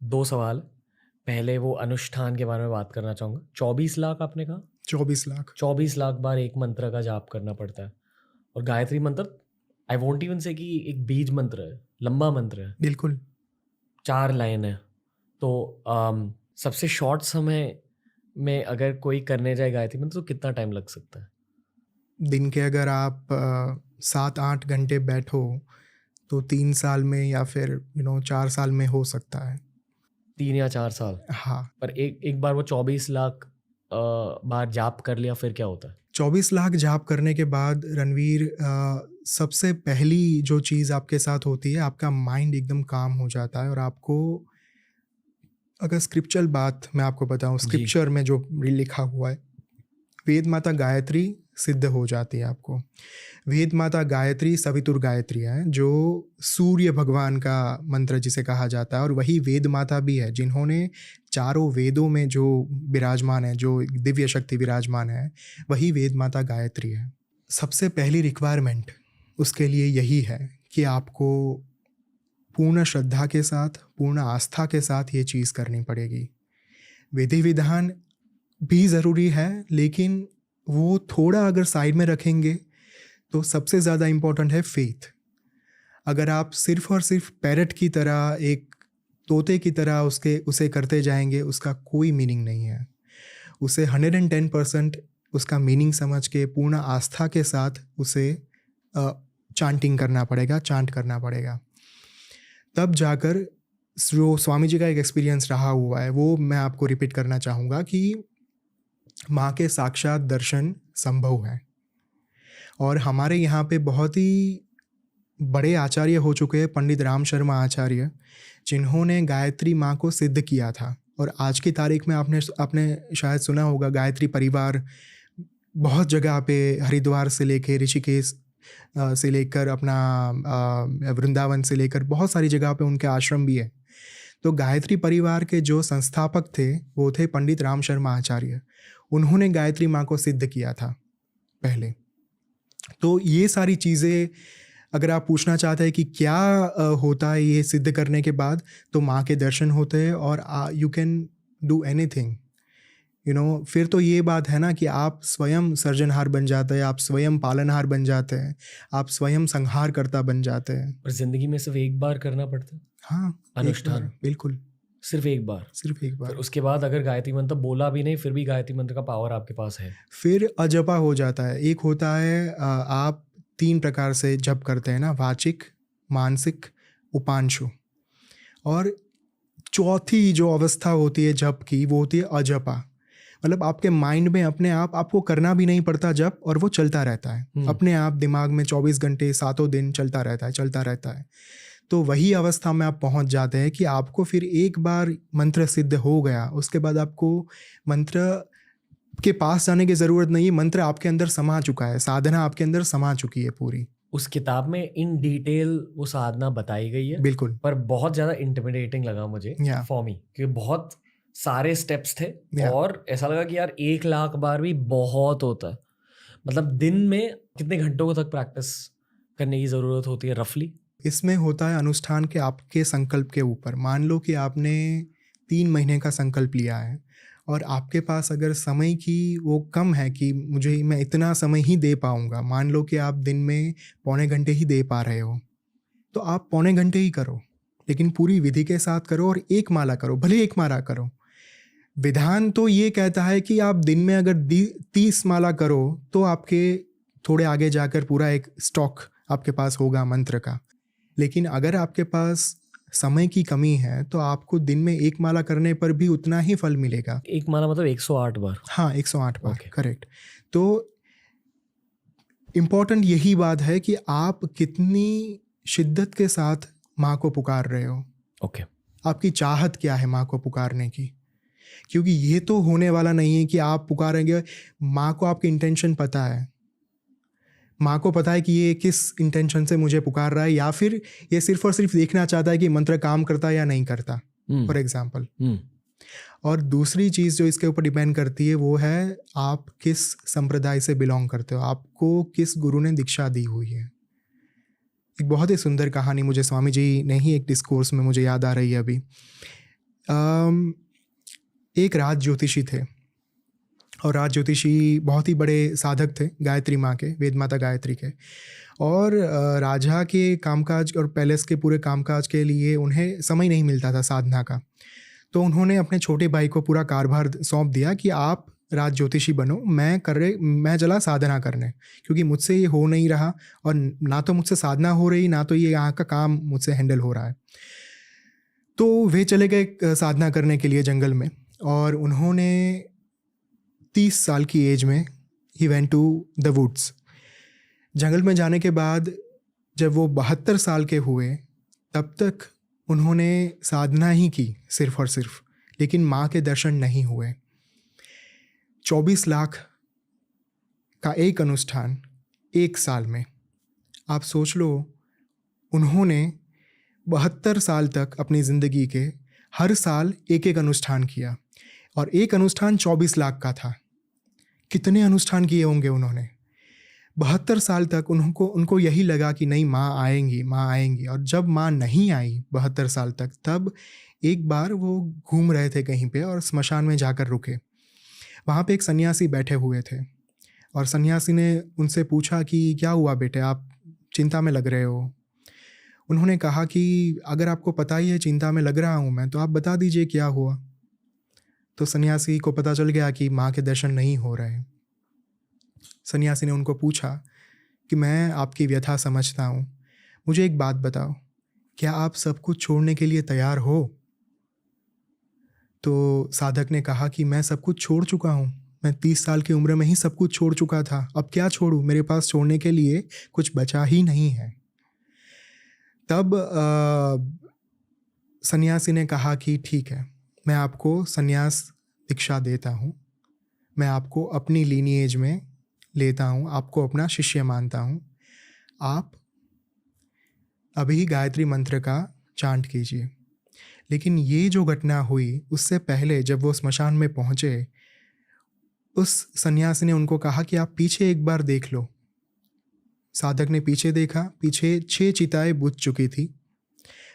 2 सवाल। पहले वो अनुष्ठान के बारे में बात करना चाहूँगा। 24 लाख आपने कहा? 24 लाख। 24 लाख बार एक मंत्र का जाप करना पड़ता है। और गायत्री मंत्र, आई वोंट इवन से कि एक बीज मंत्र है, लंबा मंत्र है, बिल्कुल। 4 लाइन है। तो सबसे शॉर्ट समय में अगर कोई करने जाए गायत्री मंत्र तो कितना टाइम लग सकता है? दिन के अगर आप 7-8 घंटे बैठो तो 3 साल में या फिर 4 साल में हो सकता है। 3 या 4 साल। हाँ। पर एक एक बार वो 24 लाख बार जाप कर लिया फिर क्या होता है? 24 लाख जाप करने के बाद रणवीर, सबसे पहली जो चीज़ आपके साथ होती है, आपका माइंड एकदम काम हो जाता है और आपको, अगर स्क्रिप्चुरल बात मैं आपको बताऊं, जी। स्क्रिप्चर में जो लिखा हुआ है, वेद माता गायत्री सिद्ध हो जाती है आपको। वेद माता गायत्री सवितुर गायत्री है, जो सूर्य भगवान का मंत्र जिसे कहा जाता है, और वही वेद माता भी है जिन्होंने चारों वेदों में जो विराजमान है, जो दिव्य शक्ति विराजमान है, वही वेद माता गायत्री है। सबसे पहली रिक्वायरमेंट उसके लिए यही है कि आपको पूर्ण श्रद्धा के साथ, पूर्ण आस्था के साथ ये चीज़ करनी पड़ेगी। विधि विधान भी ज़रूरी है, लेकिन वो थोड़ा अगर साइड में रखेंगे तो सबसे ज़्यादा इम्पोर्टेंट है फेथ। अगर आप सिर्फ और सिर्फ पैरट की तरह, एक तोते की तरह उसे करते जाएंगे, उसका कोई मीनिंग नहीं है। उसे 110% उसका मीनिंग समझ के पूर्ण आस्था के साथ उसे चांटिंग करना पड़ेगा, चांट करना पड़ेगा। तब जाकर जो स्वामी जी का एक एक्सपीरियंस रहा हुआ है वो मैं आपको रिपीट करना चाहूँगा कि माँ के साक्षात दर्शन संभव है। और हमारे यहाँ पे बहुत ही बड़े आचार्य हो चुके हैं, पंडित राम शर्मा आचार्य, जिन्होंने गायत्री माँ को सिद्ध किया था। और आज की तारीख में आपने शायद सुना होगा, गायत्री परिवार बहुत जगह पे, हरिद्वार से लेकर ऋषिकेश से लेकर अपना वृंदावन से लेकर बहुत सारी जगह पे उनके आश्रम भी है। तो गायत्री परिवार के जो संस्थापक थे वो थे पंडित राम शर्मा आचार्य। उन्होंने गायत्री माँ को सिद्ध किया था पहले। तो ये सारी चीज़ें अगर आप पूछना चाहते हैं कि क्या होता है ये सिद्ध करने के बाद, तो माँ के दर्शन होते हैं और यू कैन डू एनीथिंग। फिर तो ये बात है ना कि आप स्वयं सर्जनहार बन जाते हैं, आप स्वयं पालनहार बन जाते हैं, आप स्वयं संहारकर्ता बन जाते हैं। पर जिंदगी में सिर्फ एक बार करना पड़ता है हाँ, अनुष्ठान? बिल्कुल, सिर्फ एक बार? सिर्फ एक फिर बार। उसके बाद अगर गायत्री मंत्र बोला भी नहीं फिर भी गायत्री मंत्र का पावर आपके पास है? फिर अजपा हो जाता है। एक होता है, आप 3 प्रकार से जप करते हैं ना, वाचिक, मानसिक, उपांशु। और चौथी जो अवस्था होती है जप की, वो होती है अजपा। मतलब आपके माइंड में अपने आप, आपको करना भी नहीं पड़ता जप, और वो चलता रहता है अपने आप, दिमाग में 24 घंटे 7 दिन चलता रहता है। तो वही अवस्था में आप पहुंच जाते हैं कि आपको फिर एक बार मंत्र सिद्ध हो गया, उसके बाद आपको मंत्र के पास जाने की ज़रूरत नहीं है। मंत्र आपके अंदर समा चुका है, साधना आपके अंदर समा चुकी है पूरी। उस किताब में इन डिटेल वो साधना बताई गई है, बिल्कुल। पर बहुत ज़्यादा इंटिमिडेटिंग लगा मुझे या फॉर मी, क्योंकि बहुत सारे स्टेप्स थे या और ऐसा लगा कि यार 1 लाख बार भी बहुत होता है। मतलब दिन में कितने घंटों तक प्रैक्टिस करने की ज़रूरत होती है रफली? इसमें होता है अनुष्ठान के आपके संकल्प के ऊपर। मान लो कि आपने 3 महीने का संकल्प लिया है और आपके पास अगर समय की वो कम है कि मैं इतना समय ही दे पाऊँगा, मान लो कि आप दिन में पौने घंटे ही दे पा रहे हो, तो आप पौने घंटे ही करो, लेकिन पूरी विधि के साथ करो और एक माला करो, भले एक माला करो। विधान तो ये कहता है कि आप दिन में अगर 30 माला करो तो आपके थोड़े आगे जाकर पूरा एक स्टॉक आपके पास होगा मंत्र का। लेकिन अगर आपके पास समय की कमी है तो आपको दिन में एक माला करने पर भी उतना ही फल मिलेगा। एक माला मतलब 108 बार? हाँ, 108 बार। Okay. करेक्ट। तो इम्पॉर्टेंट यही बात है कि आप कितनी शिद्दत के साथ माँ को पुकार रहे हो। ओके। आपकी चाहत क्या है माँ को पुकारने की, क्योंकि ये तो होने वाला नहीं है कि आप पुकारेंगे। माँ को आपकी इंटेंशन पता है, माँ को पता है कि ये किस इंटेंशन से मुझे पुकार रहा है, या फिर ये सिर्फ और सिर्फ देखना चाहता है कि मंत्र काम करता है या नहीं करता, फॉर एग्जाम्पल। और दूसरी चीज़ जो इसके ऊपर डिपेंड करती है वो है आप किस संप्रदाय से बिलोंग करते हो, आपको किस गुरु ने दीक्षा दी हुई है। एक बहुत ही सुंदर कहानी मुझे स्वामी जी ने ही एक डिस्कोर्स में मुझे याद आ रही है अभी। अम, एक राज ज्योतिषी थे, और राज ज्योतिषी बहुत ही बड़े साधक थे गायत्री माँ के, वेद माता गायत्री के। और राजा के कामकाज और पैलेस के पूरे कामकाज के लिए उन्हें समय नहीं मिलता था साधना का। तो उन्होंने अपने छोटे भाई को पूरा कार्यभार सौंप दिया कि आप राज ज्योतिषी बनो, मैं चला साधना करने, क्योंकि मुझसे ये हो नहीं रहा, और ना तो मुझसे साधना हो रही, ना तो ये यहाँ का काम मुझसे हैंडल हो रहा है। तो वे चले गए साधना करने के लिए जंगल में, और उन्होंने 30 साल की एज में ही वेंट टू द वुड्स। जंगल में जाने के बाद जब वो 72 साल के हुए, तब तक उन्होंने साधना ही की सिर्फ और सिर्फ, लेकिन माँ के दर्शन नहीं हुए। 24 लाख का एक अनुष्ठान एक साल में, आप सोच लो, उन्होंने 72 साल तक अपनी ज़िंदगी के हर साल एक एक अनुष्ठान किया, और एक अनुष्ठान 24 लाख का था। कितने अनुष्ठान किए होंगे उन्होंने? 72 साल तक उनको यही लगा कि नहीं, माँ आएंगी, माँ आएंगी। और जब माँ नहीं आई 72 साल तक, तब एक बार वो घूम रहे थे कहीं पे, और स्मशान में जाकर रुके। वहाँ पे एक सन्यासी बैठे हुए थे, और सन्यासी ने उनसे पूछा कि क्या हुआ बेटे, आप चिंता में लग रहे हो? उन्होंने कहा कि अगर आपको पता ही है चिंता में लग रहा हूँ मैं, तो आप बता दीजिए क्या हुआ। तो सन्यासी को पता चल गया कि माँ के दर्शन नहीं हो रहे। सन्यासी ने उनको पूछा कि मैं आपकी व्यथा समझता हूँ, मुझे एक बात बताओ, क्या आप सब कुछ छोड़ने के लिए तैयार हो? तो साधक ने कहा कि मैं सब कुछ छोड़ चुका हूँ, मैं 30 साल की उम्र में ही सब कुछ छोड़ चुका था, अब क्या छोड़ूं, मेरे पास छोड़ने के लिए कुछ बचा ही नहीं है। तब सन्यासी ने कहा कि ठीक है, मैं आपको सन्यास दीक्षा देता हूँ, मैं आपको अपनी लीनिएज में लेता हूँ, आपको अपना शिष्य मानता हूँ। आप अभी गायत्री मंत्र का चांट कीजिए। लेकिन ये जो घटना हुई, उससे पहले जब वो स्मशान में पहुँचे, उस सन्यासी ने उनको कहा कि आप पीछे एक बार देख लो। साधक ने पीछे देखा, पीछे 6 चिताएं बुझ चुकी थी,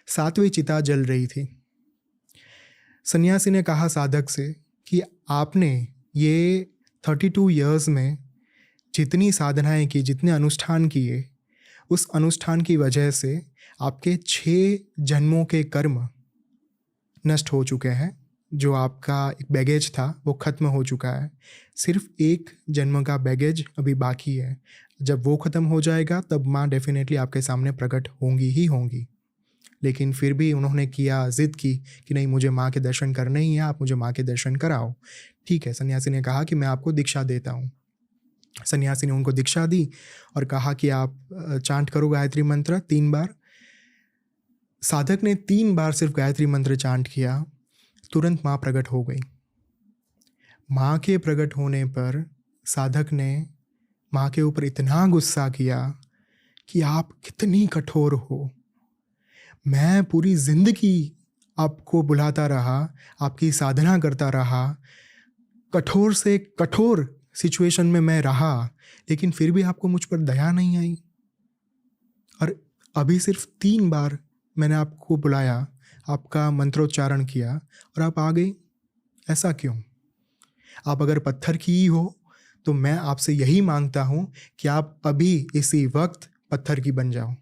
7वीं चिता जल रही थी। सन्यासी ने कहा साधक से कि आपने ये 32 इयर्स में जितनी साधनाएं की, जितने अनुष्ठान किए, उस अनुष्ठान की वजह से आपके 6 जन्मों के कर्म नष्ट हो चुके हैं। जो आपका एक बैगेज था वो ख़त्म हो चुका है, सिर्फ एक जन्म का बैगेज अभी बाकी है। जब वो ख़त्म हो जाएगा तब माँ डेफिनेटली आपके सामने प्रकट होंगी ही होंगी। लेकिन फिर भी उन्होंने ज़िद की कि नहीं, मुझे माँ के दर्शन करने ही हैं, आप मुझे माँ के दर्शन कराओ। ठीक है, सन्यासी ने कहा कि मैं आपको दीक्षा देता हूँ। सन्यासी ने उनको दीक्षा दी और कहा कि आप चांट करो गायत्री मंत्र 3 बार। साधक ने 3 बार सिर्फ गायत्री मंत्र चांट किया, तुरंत माँ प्रकट हो गई। माँ के प्रकट होने पर साधक ने माँ के ऊपर इतना गुस्सा किया कि आप कितनी कठोर हो, मैं पूरी ज़िंदगी आपको बुलाता रहा, आपकी साधना करता रहा, कठोर से कठोर सिचुएशन में मैं रहा, लेकिन फिर भी आपको मुझ पर दया नहीं आई। और अभी सिर्फ 3 बार मैंने आपको बुलाया, आपका मंत्रोच्चारण किया और आप आ गई। ऐसा क्यों? आप अगर पत्थर की ही हो तो मैं आपसे यही मांगता हूँ कि आप अभी इसी वक्त पत्थर की बन जाओ।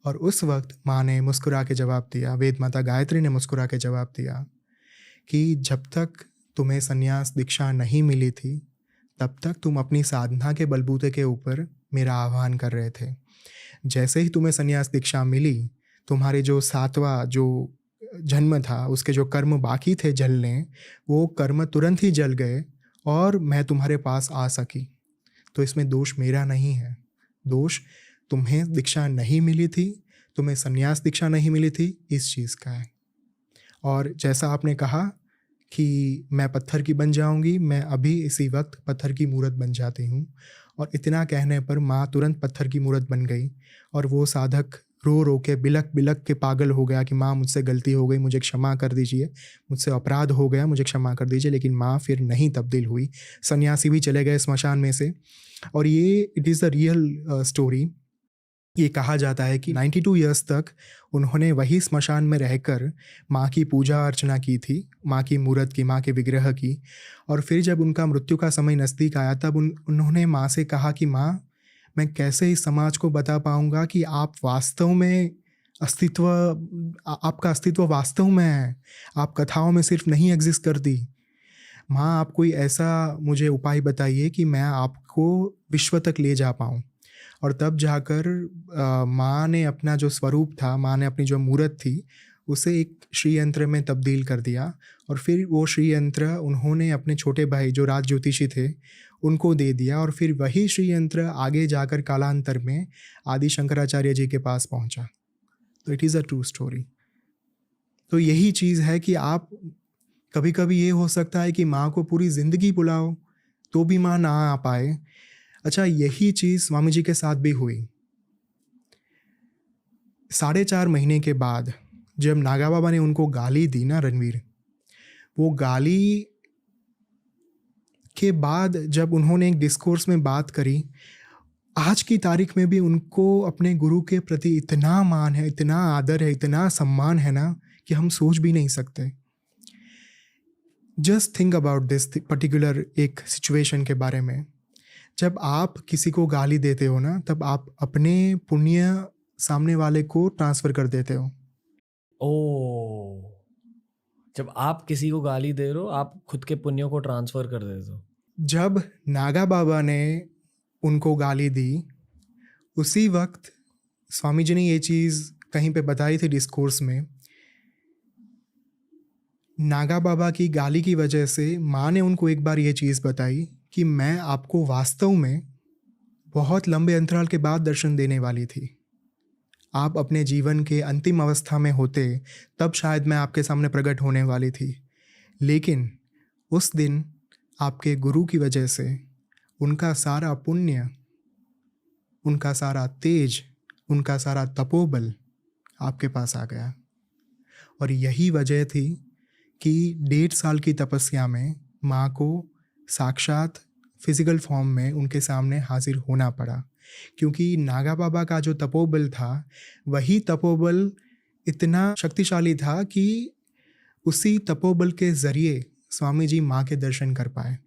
और उस वक्त माँ ने मुस्कुरा के जवाब दिया, वेद माता गायत्री ने मुस्कुरा के जवाब दिया कि जब तक तुम्हें संन्यास दीक्षा नहीं मिली थी, तब तक तुम अपनी साधना के बलबूते के ऊपर मेरा आह्वान कर रहे थे। जैसे ही तुम्हें संन्यास दीक्षा मिली, तुम्हारे जो 7वां जो जन्म था, उसके जो कर्म बाकी थे जलने, वो कर्म तुरंत ही जल गए और मैं तुम्हारे पास आ सकी। तो इसमें दोष मेरा नहीं है, दोष तुम्हें दीक्षा नहीं मिली थी, तुम्हें संन्यास दीक्षा नहीं मिली थी, इस चीज़ का है। और जैसा आपने कहा कि मैं पत्थर की बन जाऊंगी, मैं अभी इसी वक्त पत्थर की मूर्त बन जाती हूँ। और इतना कहने पर माँ तुरंत पत्थर की मूर्त बन गई और वो साधक रो रो के बिलक बिलक के पागल हो गया कि माँ मुझसे गलती हो गई, मुझे क्षमा कर दीजिए, मुझसे अपराध हो गया, मुझे क्षमा कर दीजिए। लेकिन माँ फिर नहीं तब्दील हुई। सन्यासी भी चले गए स्मशान में से। और ये it is the real story ये कहा जाता है कि 92 ईयर्स तक उन्होंने वही स्मशान में रहकर माँ की पूजा अर्चना की थी, माँ की मूर्त की, माँ के विग्रह की। और फिर जब उनका मृत्यु का समय नज़दीक आया तब उन्होंने माँ से कहा कि माँ, मैं कैसे इस समाज को बता पाऊँगा कि आप वास्तव में आपका अस्तित्व वास्तव में है, आप कथाओं में सिर्फ नहीं एग्जिस्ट करती। माँ, आप कोई ऐसा मुझे उपाय बताइए कि मैं आपको विश्व तक ले जा पाऊँ। और तब जाकर माँ ने अपना जो स्वरूप था, माँ ने अपनी जो मूर्त थी, उसे एक श्री यंत्र में तब्दील कर दिया। और फिर वो श्री यंत्र उन्होंने अपने छोटे भाई जो राज ज्योतिषी थे उनको दे दिया। और फिर वही श्री यंत्र आगे जाकर कालांतर में आदि शंकराचार्य जी के पास पहुँचा। तो it is a true story. तो यही चीज़ है कि आप कभी कभी ये हो सकता है कि माँ को पूरी ज़िंदगी बुलाओ तो भी माँ ना आ पाए। अच्छा, यही चीज़ स्वामी जी के साथ भी हुई। 4.5 महीने के बाद जब नागा बाबा ने उनको गाली दी ना रणवीर, वो गाली के बाद जब उन्होंने एक डिस्कोर्स में बात करी, आज की तारीख में भी उनको अपने गुरु के प्रति इतना मान है, इतना आदर है, इतना सम्मान है ना कि हम सोच भी नहीं सकते। Just think about this particular एक सिचुएशन के बारे में। जब आप किसी को गाली देते हो ना, तब आप अपने पुण्य सामने वाले को ट्रांसफ़र कर देते हो। ओह! जब आप किसी को गाली दे रहे हो, आप खुद के पुण्यों को ट्रांसफ़र कर देते हो। जब नागा बाबा ने उनको गाली दी, उसी वक्त स्वामी जी ने ये चीज़ कहीं पे बताई थी डिस्कोर्स में। नागा बाबा की गाली की वजह से माँ ने उनको एक बार ये चीज़ बताई कि मैं आपको वास्तव में बहुत लंबे अंतराल के बाद दर्शन देने वाली थी। आप अपने जीवन के अंतिम अवस्था में होते तब शायद मैं आपके सामने प्रकट होने वाली थी। लेकिन उस दिन आपके गुरु की वजह से उनका सारा पुण्य, उनका सारा तेज, उनका सारा तपोबल आपके पास आ गया। और यही वजह थी कि 1.5 साल की तपस्या में माँ को साक्षात फिजिकल फॉर्म में उनके सामने हाजिर होना पड़ा। क्योंकि नागा बाबा का जो तपोबल था, वही तपोबल इतना शक्तिशाली था कि उसी तपोबल के ज़रिए स्वामी जी माँ के दर्शन कर पाए।